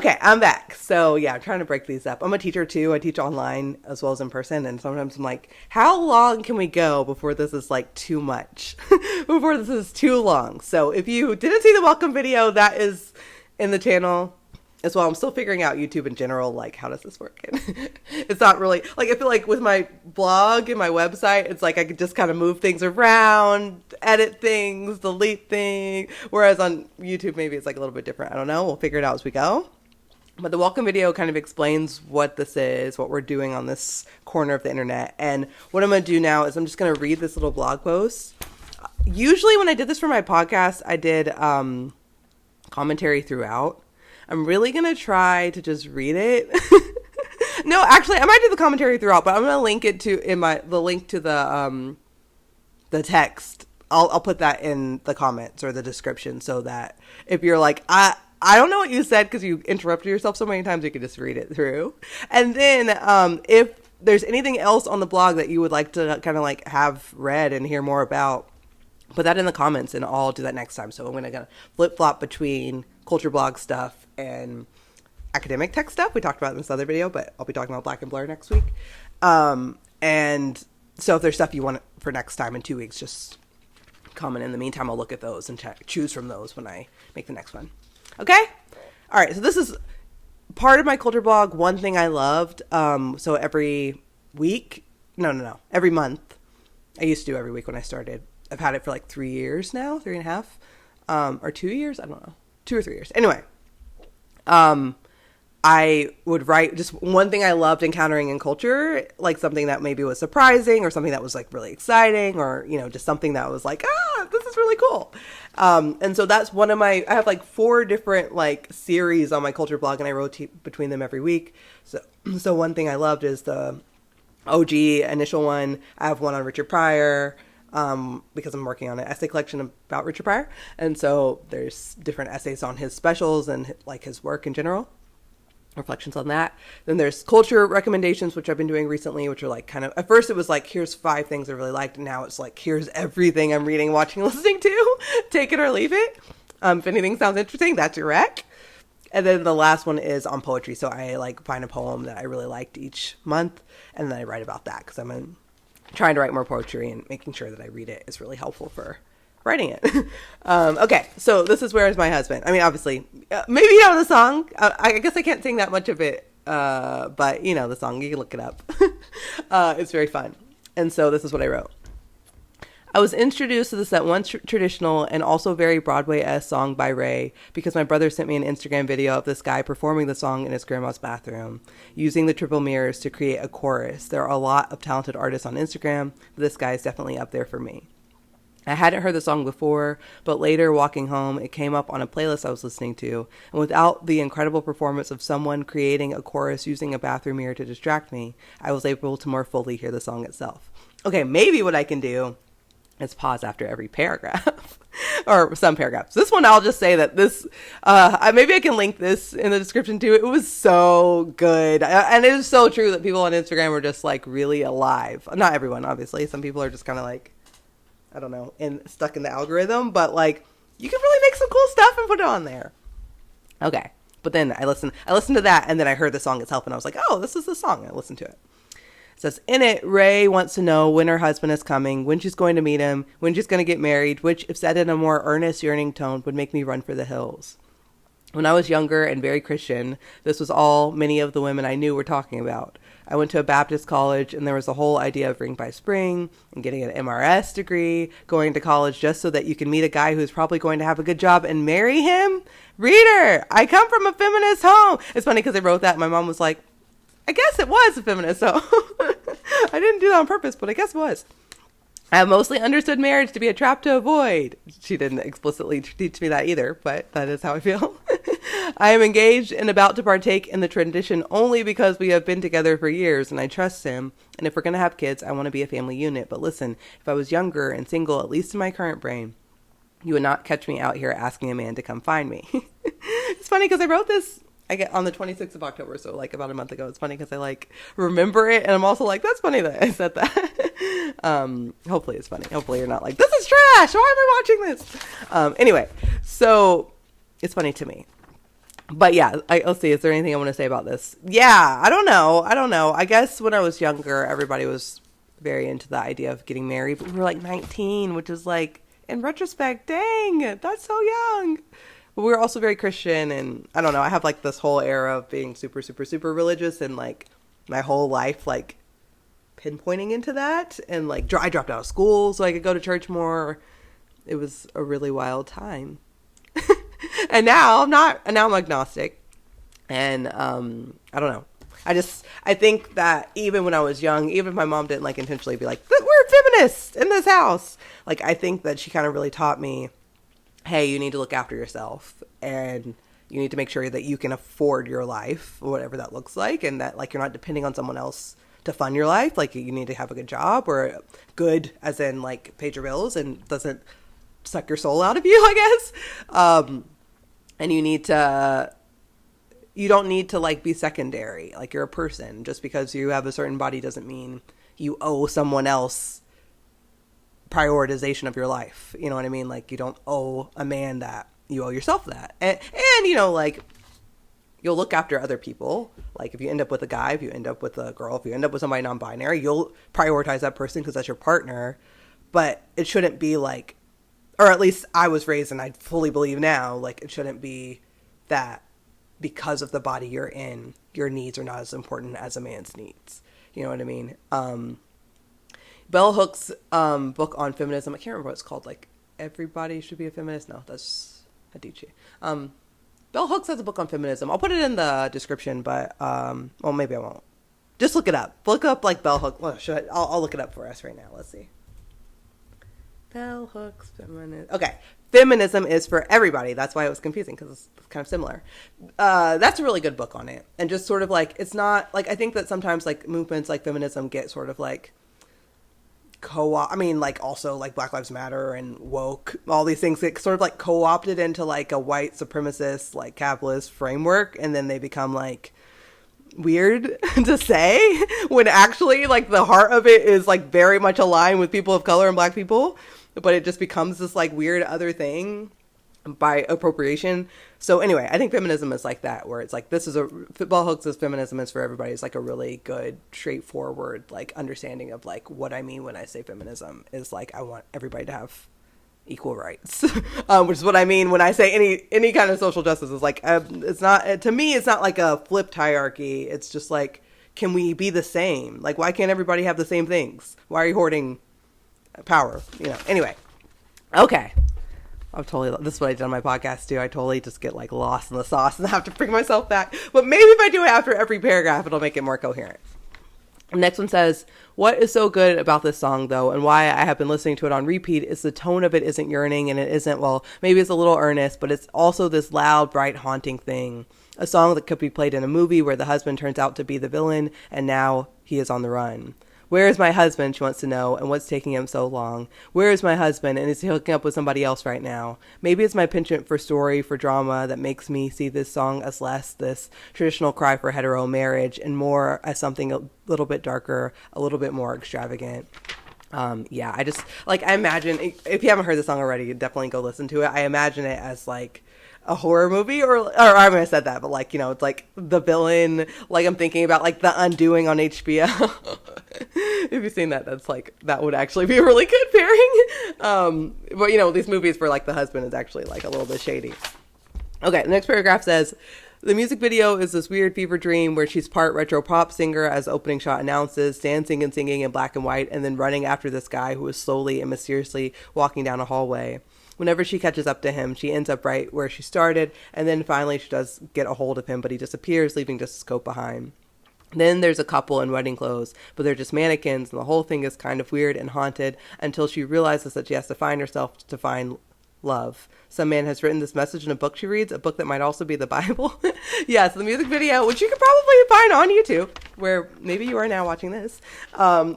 Okay, I'm back. So yeah, I'm trying to break these up. I'm a teacher too. I teach online as well as in person, and sometimes I'm like, how long can we go before this is like too much? Before this is too long. So if you didn't see the welcome video, that is in the channel as well. I'm still figuring out YouTube in general, like how does this work? It's not really like, I feel like with my blog and my website, it's like I could just kind of move things around, edit things, delete things. Whereas on YouTube, maybe it's like a little bit different. I don't know. We'll figure it out as we go. But the welcome video kind of explains what this is, what we're doing on this corner of the internet. And what I'm going to do now is I'm just going to read this little blog post. Usually when I did this for my podcast, I did commentary throughout. I'm really going to try to just read it. No, actually, I might do the commentary throughout, but I'm going to link it to the link to the text. I'll put that in the comments or the description so that if you're like, I don't know what you said because you interrupted yourself so many times, you can just read it through. And then if there's anything else on the blog that you would like to kind of like have read and hear more about, put that in the comments and I'll do that next time. So I'm going to flip-flop between culture blog stuff and academic tech stuff. We talked about it in this other video, but I'll be talking about Black and Blur next week. And so if there's stuff you want for next time in 2 weeks, just comment. In the meantime, I'll look at those and choose from those when I make the next one. Okay? All right. So this is part of my culture blog. One thing I loved. So every week, every month. I used to do every week when I started. I've had it for like 3 years now, 3.5, or 2 years. I don't know. 2 or 3 years. Anyway, I would write just one thing I loved encountering in culture, like something that maybe was surprising or something that was like really exciting or, just something that was like, this is really cool. And so that's I have like 4 different like series on my culture blog and I rotate between them every week. So one thing I loved is the OG initial one. I have one on Richard Pryor, because I'm working on an essay collection about Richard Pryor. And so there's different essays on his specials and like his work in general. Reflections on that. Then there's culture recommendations, which I've been doing recently, which are like kind of, at first it was like, here's 5 things I really liked. And now it's like, here's everything I'm reading, watching, listening to. Take it or leave it. If anything sounds interesting, that's your rec. And then the last one is on poetry. So I like find a poem that I really liked each month. And then I write about that because I'm trying to write more poetry and making sure that I read it is really helpful for writing it. Okay, so this is Where Is My Husband? I mean, obviously, maybe you know the song. I guess I can't sing that much of it, but you know the song. You can look it up. It's very fun. And so this is what I wrote. I was introduced to this at once traditional and also very Broadway-esque song by RAYE because my brother sent me an Instagram video of this guy performing the song in his grandma's bathroom, using the triple mirrors to create a chorus. There are a lot of talented artists on Instagram, but this guy is definitely up there for me. I hadn't heard the song before, but later walking home, it came up on a playlist I was listening to, and without the incredible performance of someone creating a chorus using a bathroom mirror to distract me, I was able to more fully hear the song itself. Okay, maybe what I can do is pause after every paragraph, or some paragraphs. This one, I'll just say that this, maybe I can link this in the description too. It was so good, and it is so true that people on Instagram are just like really alive. Not everyone, obviously. Some people are just kind of like, I don't know, stuck in the algorithm, but like you can really make some cool stuff and put it on there. Okay. But then I listened to that and then I heard the song itself and I was like, oh, this is the song. I listened to it. It says, in it, RAYE wants to know when her husband is coming, when she's going to meet him, when she's going to get married, which if said in a more earnest, yearning tone would make me run for the hills. When I was younger and very Christian, this was all many of the women I knew were talking about. I went to a Baptist college and there was the whole idea of ring by spring and getting an MRS degree, going to college just so that you can meet a guy who's probably going to have a good job and marry him. Reader, I come from a feminist home. It's funny because I wrote that and my mom was like, I guess it was a feminist home. I didn't do that on purpose, but I guess it was. I have mostly understood marriage to be a trap to avoid. She didn't explicitly teach me that either, but that is how I feel. I am engaged and about to partake in the tradition only because we have been together for years and I trust him. And if we're going to have kids, I want to be a family unit. But listen, if I was younger and single, at least in my current brain, you would not catch me out here asking a man to come find me. It's funny because I wrote this on the 26th of October, so like about a month ago. It's funny because I like remember it and I'm also like, that's funny that I said that. Hopefully it's funny. Hopefully you're not like, this is trash. Why am I watching this? Anyway, so it's funny to me. But yeah, let's see. Is there anything I want to say about this? Yeah, I don't know. I guess when I was younger, everybody was very into the idea of getting married, but we were like 19, which is like, in retrospect, dang, that's so young. But we were also very Christian, and I don't know. I have like this whole era of being super, super, super religious, and like my whole life, like pinpointing into that. And like, I dropped out of school so I could go to church more. It was a really wild time. And now I'm not, and now I'm agnostic. And I don't know. I think that even when I was young, even if my mom didn't like intentionally be like, we're feminists in this house. Like, I think that she kind of really taught me, hey, you need to look after yourself, and you need to make sure that you can afford your life, whatever that looks like. And that like, you're not depending on someone else to fund your life. Like, you need to have a good job, or good as in like paid your bills and doesn't suck your soul out of you, I guess. And you don't need to like be secondary. Like, you're a person. Just because you have a certain body doesn't mean you owe someone else prioritization of your life. You know what I mean? Like, you don't owe a man that. You owe yourself that. And you know, like, you'll look after other people. Like, if you end up with a guy, if you end up with a girl, if you end up with somebody non-binary, you'll prioritize that person because that's your partner. But it shouldn't be like, or at least I was raised, and I fully believe now, like, it shouldn't be that because of the body you're in, your needs are not as important as a man's needs. You know what I mean? Bell Hooks' book on feminism, I can't remember what it's called, like, Everybody Should Be a Feminist? No, that's Adichie. Bell Hooks has a book on feminism. I'll put it in the description, but, well, maybe I won't. Just look it up. Look up, like, Bell Hooks. Well, I'll look it up for us right now. Let's see. Bell Hooks, feminism. Okay. Feminism is for everybody. That's why it was confusing, because it's kind of similar. That's a really good book on it. And just sort of like, it's not like, I think that sometimes like movements like feminism get sort of like I mean, like also like Black Lives Matter and woke, all these things get sort of like co-opted into like a white supremacist, like capitalist framework. And then they become like weird to say, when actually like the heart of it is like very much aligned with people of color and Black people. But it just becomes this like weird other thing by appropriation. So anyway, I think feminism is like that, where it's like, this is Bell Hooks' feminism is for everybody. It's like a really good, straightforward, like understanding of like what I mean when I say feminism is like, I want everybody to have equal rights, which is what I mean when I say any kind of social justice. Is like, it's not, to me, it's not like a flipped hierarchy. It's just like, can we be the same? Like, why can't everybody have the same things? Why are you hoarding power? You know, anyway. Okay. This is what I did on my podcast too. I totally just get like lost in the sauce and have to bring myself back. But maybe if I do it after every paragraph, it'll make it more coherent. The next one says, what is so good about this song though, and why I have been listening to it on repeat, is the tone of it isn't yearning, and it isn't, well, maybe it's a little earnest, but it's also this loud, bright, haunting thing. A song that could be played in a movie where the husband turns out to be the villain, and now he is on the run. Where is my husband, she wants to know, and what's taking him so long? Where is my husband, and is he hooking up with somebody else right now? Maybe it's my penchant for story, for drama, that makes me see this song as less this traditional cry for hetero marriage and more as something a little bit darker, a little bit more extravagant. Yeah, I just, like, I imagine, if you haven't heard the song already, definitely go listen to it. I imagine it as, like, a horror movie, or I mean, I said that, but like, you know, it's like the villain, like I'm thinking about like The Undoing on HBO. If you've seen that, that's like, that would actually be a really good pairing. But you know, these movies where like the husband is actually like a little bit shady. Okay, the next paragraph says, the music video is this weird fever dream where she's part retro pop singer, as the opening shot announces, dancing and singing in black and white, and then running after this guy who is slowly and mysteriously walking down a hallway. Whenever she catches up to him, she ends up right where she started, and then finally she does get a hold of him, but he disappears, leaving just his coat behind. Then there's a couple in wedding clothes, but they're just mannequins, and the whole thing is kind of weird and haunted until she realizes that she has to find herself to find love. Some man has written this message in a book she reads, a book that might also be the Bible. Yeah, so the music video, which you could probably find on YouTube, where maybe you are now watching this,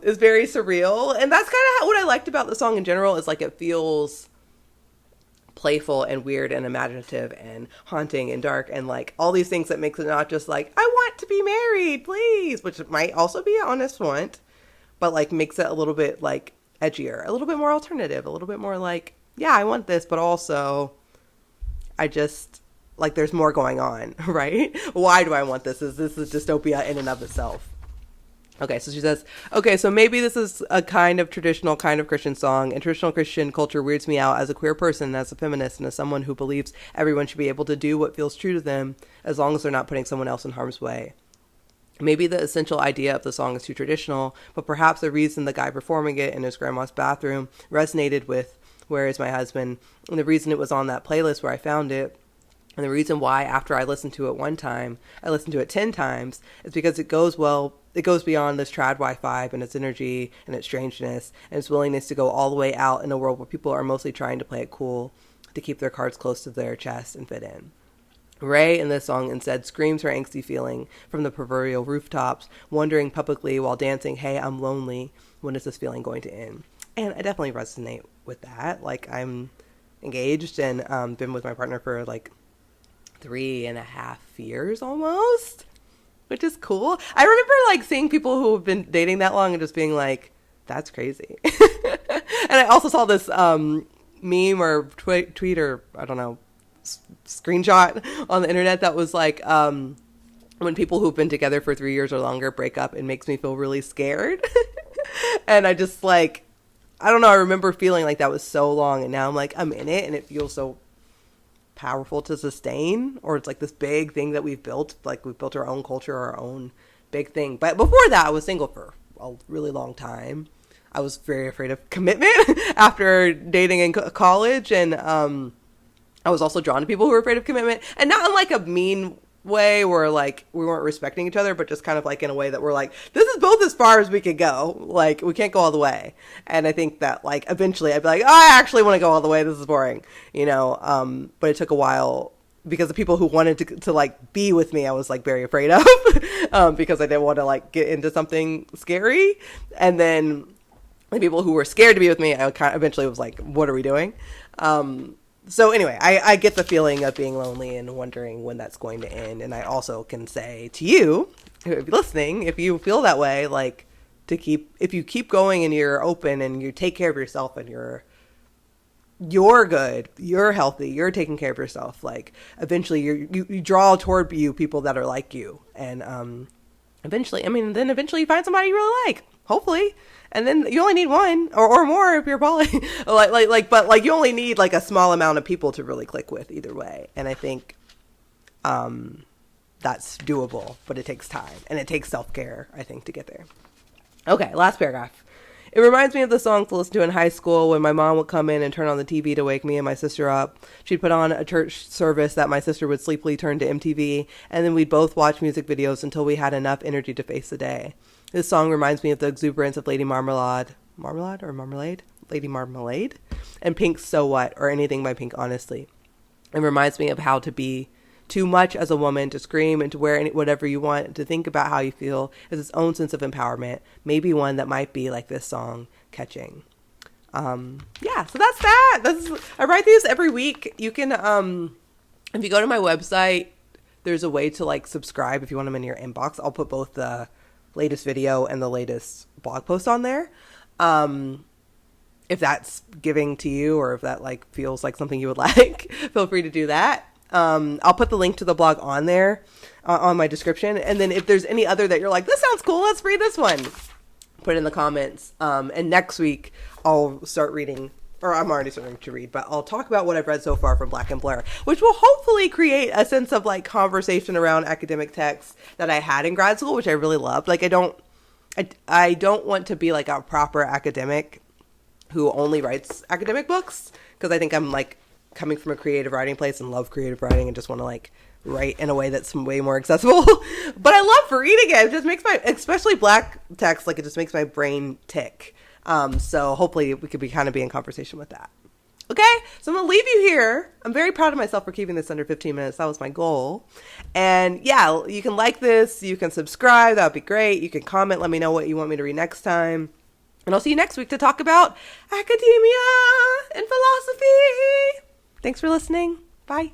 is very surreal. And that's kind of what I liked about the song in general, is like it feels playful and weird and imaginative and haunting and dark and like all these things that makes it not just like, I want to be married, please, which might also be an honest want, but like makes it a little bit like edgier, a little bit more alternative, a little bit more like, yeah, I want this, but also I just like there's more going on, right? Why do I want this? Is this a dystopia in and of itself? Okay, so she says, okay, so maybe this is a kind of traditional, kind of Christian song, and traditional Christian culture weirds me out as a queer person, as a feminist, and as someone who believes everyone should be able to do what feels true to them as long as they're not putting someone else in harm's way. Maybe the essential idea of the song is too traditional, but perhaps the reason the guy performing it in his grandma's bathroom resonated with Where Is My Husband, and the reason it was on that playlist where I found it, and the reason why after I listened to it one time, I listened to it 10 times, is because it goes beyond this trad Wi-Fi and its energy and its strangeness and its willingness to go all the way out in a world where people are mostly trying to play it cool, to keep their cards close to their chest and fit in. RAYE in this song instead screams her angsty feeling from the proverbial rooftops, wondering publicly while dancing, hey, I'm lonely, when is this feeling going to end? And I definitely resonate with that. Like, I'm engaged and been with my partner for like 3.5 years almost, which is cool. I remember like seeing people who have been dating that long and just being like, that's crazy. And I also saw this meme or tweet or I don't know, screenshot on the internet that was like, when people who've been together for 3 years or longer break up, it makes me feel really scared. And I just like, I don't know, I remember feeling like that was so long, and now I'm like, I'm in it and it feels so powerful to sustain, or it's like this big thing that we've built, like we've built our own culture, our own big thing. But before that, I was single for a really long time. I was very afraid of commitment after dating in college, and I was also drawn to people who were afraid of commitment, and not in like a mean way where like we weren't respecting each other, but just kind of like in a way that we're like, this is both as far as we could go, like we can't go all the way. And I think that like eventually I'd be like, oh, I actually want to go all the way, this is boring, you know. But it took a while because the people who wanted to like be with me, I was like very afraid of because I didn't want to like get into something scary. And then the people who were scared to be with me, I kind of eventually was like, what are we doing? So anyway, I get the feeling of being lonely and wondering when that's going to end. And I also can say to you, if you're listening, if you feel that way, like if you keep going and you're open and you take care of yourself and you're good, you're healthy, you're taking care of yourself, like eventually you draw toward you people that are like you. And eventually you find somebody you really like, hopefully. And then you only need one or more if you're poly, but you only need like a small amount of people to really click with either way. And I think that's doable, but it takes time and it takes self-care, I think, to get there. Okay, last paragraph. It reminds me of the songs to listen to in high school when my mom would come in and turn on the TV to wake me and my sister up. She'd put on a church service that my sister would sleepily turn to MTV, and then we'd both watch music videos until we had enough energy to face the day. This song reminds me of the exuberance of Lady Marmalade, and Pink's So What, or anything by Pink, honestly. It reminds me of how to be too much as a woman, to scream and to wear whatever you want, to think about how you feel as its own sense of empowerment, maybe one that might be like this song, catching. Yeah, so that's that. I write these every week. You can, if you go to my website, there's a way to like subscribe if you want them in your inbox. I'll put both the latest video and the latest blog post on there. If that's giving to you, or if that like feels like something you would like, feel free to do that. I'll put the link to the blog on there, on my description. And then if there's any other that you're like, this sounds cool, let's read this one, put it in the comments. And next week I'll start reading, or I'm already starting to read, but I'll talk about what I've read so far from Black and Blair, which will hopefully create a sense of like conversation around academic texts that I had in grad school, which I really loved. Like I don't want to be like a proper academic who only writes academic books, because I think I'm like coming from a creative writing place and love creative writing and just want to like write in a way that's way more accessible. But I love reading it. It just makes especially Black text, like it just makes my brain tick. So hopefully we could be in conversation with that. Okay, so I'm gonna leave you here. I'm very proud of myself for keeping this under 15 minutes. That was my goal. And yeah, you can like this, you can subscribe, that would be great. You can comment, let me know what you want me to read next time. And I'll see you next week to talk about academia and philosophy. Thanks for listening. Bye.